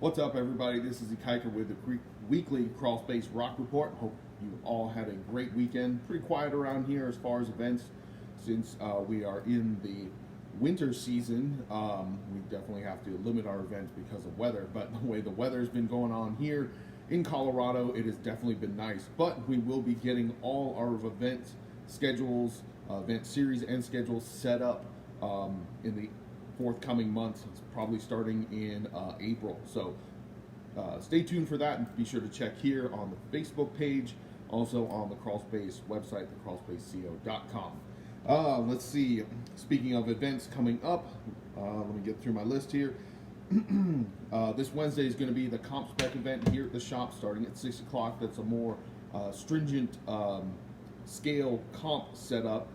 What's up, everybody? This is Ikaika with the weekly Crawl Space Rock Report. Hope you all had a great weekend. Pretty quiet around here as far as events since we are in the winter season. We definitely have to limit our events because of weather, but the way the weather's been going on here in Colorado, it has definitely been nice. But we will be getting all our event schedules, event series and schedules set up in the forthcoming months. It's probably starting in April, so stay tuned for that, and be sure to check here on the Facebook page, also on the Crawlspace website, thecrawlspaceco.com. Let's see, speaking of events coming up, let me get through my list here. This Wednesday is going to be the comp spec event here at the shop starting at 6 o'clock. That's a more stringent scale comp setup.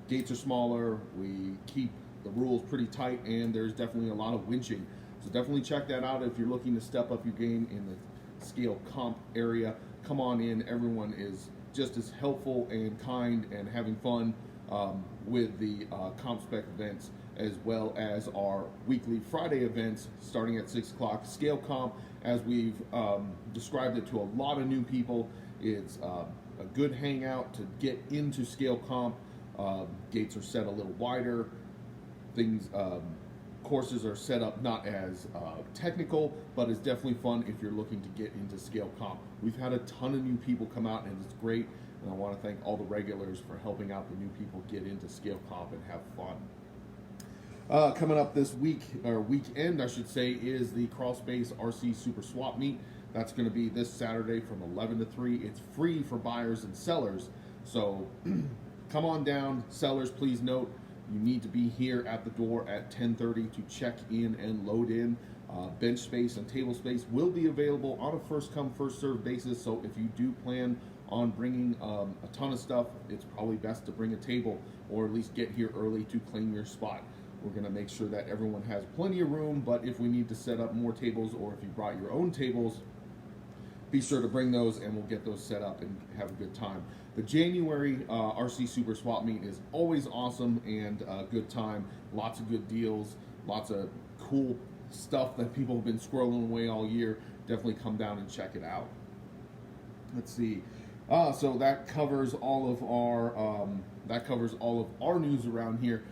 Gates are smaller, we keep the rules pretty tight, and there's definitely a lot of winching. So definitely check that out if you're looking to step up your game in the scale comp area. Come on in. Everyone is just as helpful and kind and having fun with the comp spec events, as well as our weekly Friday events starting at 6 o'clock. Scale comp, as we've described it to a lot of new people, it's a good hangout to get into scale comp. Gates are set a little wider. Things, courses are set up not as technical, but it's definitely fun if you're looking to get into scale comp. We've had a ton of new people come out, and it's great, and I want to thank all the regulars for helping out the new people get into scale comp and have fun. Coming up this week, or weekend I should say, is the Crawlspace RC Super Swap Meet. That's going to be this Saturday from 11 to 3. It's free for buyers and sellers, so come on down. Sellers, please note, you need to be here at the door at 10:30 to check in and load in. Bench space and table space will be available on a first-come, first-served basis, so if you do plan on bringing a ton of stuff, it's probably best to bring a table, or at least get here early to claim your spot. We're going to make sure that everyone has plenty of room, but if we need to set up more tables, or if you brought your own tables, be sure to bring those and we'll get those set up and have a good time. The January RC Super Swap Meet is always awesome and a good time. Lots of good deals, lots of cool stuff that people have been squirreling away all year. Definitely come down and check it out. Let's see. So that covers all of our news around here.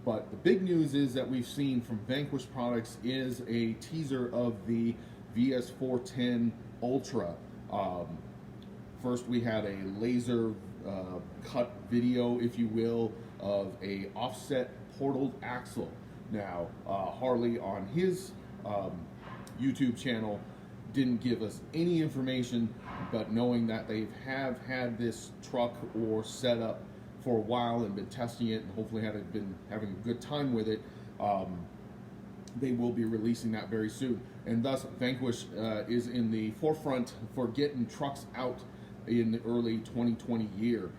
But the big news is that we've seen from Vanquish Products is a teaser of the VS410 Ultra. First we had a laser cut video, if you will, of a offset portaled axle. Now Harley on his YouTube channel didn't give us any information, but knowing that they have had this truck or setup for a while and been testing it and hopefully been having a good time with it, they will be releasing that very soon. And thus Vanquish is in the forefront for getting trucks out in the early 2020 year.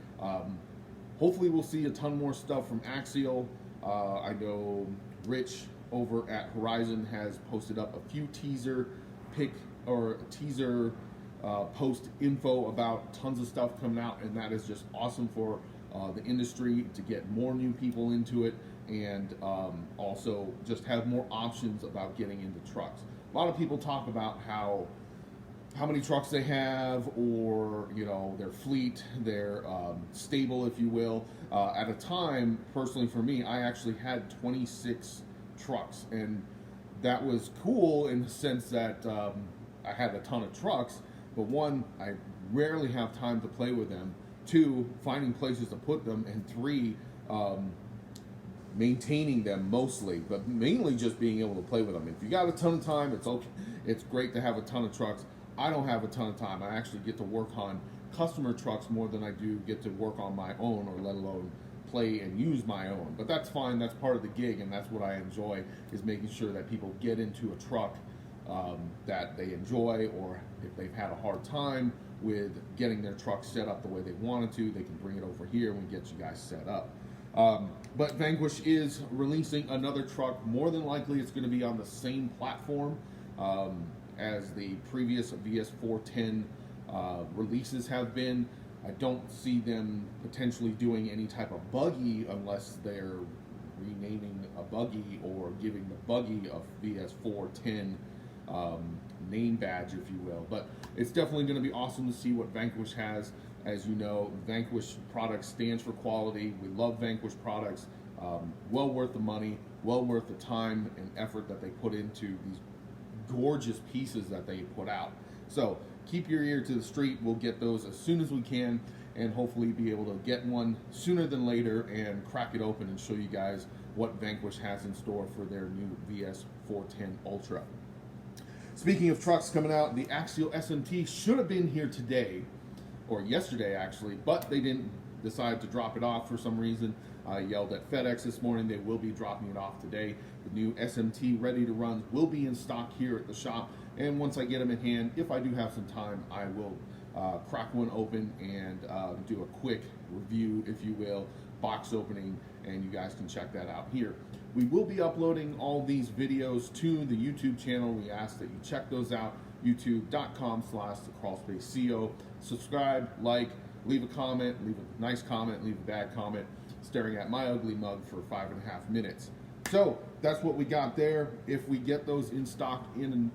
Hopefully we'll see a ton more stuff from Axial. I know Rich over at Horizon has posted up a few teaser post info about tons of stuff coming out, and that is just awesome for the industry to get more new people into it, and also just have more options about getting into trucks. A lot of people talk about how many trucks they have, or their fleet, their stable, if you will. At a time, personally for me, I actually had 26 trucks, and that was cool in the sense that I had a ton of trucks, but one, I rarely have time to play with them. Two, finding places to put them, and three, maintaining them mostly, but mainly just being able to play with them. If you got a ton of time, it's okay. It's great to have a ton of trucks. I don't have a ton of time. I actually get to work on customer trucks more than I do get to work on my own, or let alone play and use my own. But that's fine. That's part of the gig, and that's what I enjoy, is making sure that people get into a truck that they enjoy, or if they've had a hard time with getting their truck set up the way they wanted to, they can bring it over here and we get you guys set up. But Vanquish is releasing another truck. More than likely it's going to be on the same platform as the previous VS410 releases have been. I don't see them potentially doing any type of buggy unless they're renaming a buggy or giving the buggy a VS410 name badge, if you will. But it's definitely going to be awesome to see what Vanquish has. As you know, Vanquish products stands for quality. We love Vanquish products. Well worth the money, well worth the time and effort that they put into these gorgeous pieces that they put out. So keep your ear to the street. We'll get those as soon as we can, and hopefully be able to get one sooner than later and crack it open and show you guys what Vanquish has in store for their new VS410 Ultra. Speaking of trucks coming out, the Axial SMT should have been here today, or yesterday actually, but they didn't decide to drop it off for some reason. I yelled at FedEx this morning. They will be dropping it off today. The new SMT ready to run will be in stock here at the shop, and once I get them in hand, if I do have some time, I will crack one open and do a quick review, if you will, box opening, and you guys can check that out here. We will be uploading all these videos to the YouTube channel. We ask that you check those out, youtube.com/thecrawlspaceco. Subscribe, like, leave a comment, leave a nice comment, leave a bad comment, staring at my ugly mug for 5.5 minutes. So that's what we got there. If we get those in stock in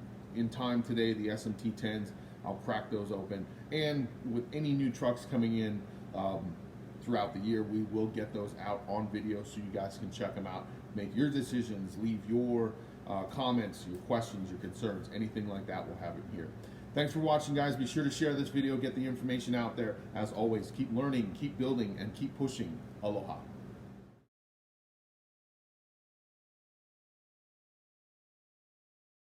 time today, the SMT10s, I'll crack those open. And with any new trucks coming in throughout the year, we will get those out on video so you guys can check them out, make your decisions, leave your comments, your questions, your concerns, anything like that, we'll have it here. Thanks for watching, guys. Be sure to share this video, get the information out there. As always, keep learning, keep building, and keep pushing. Aloha.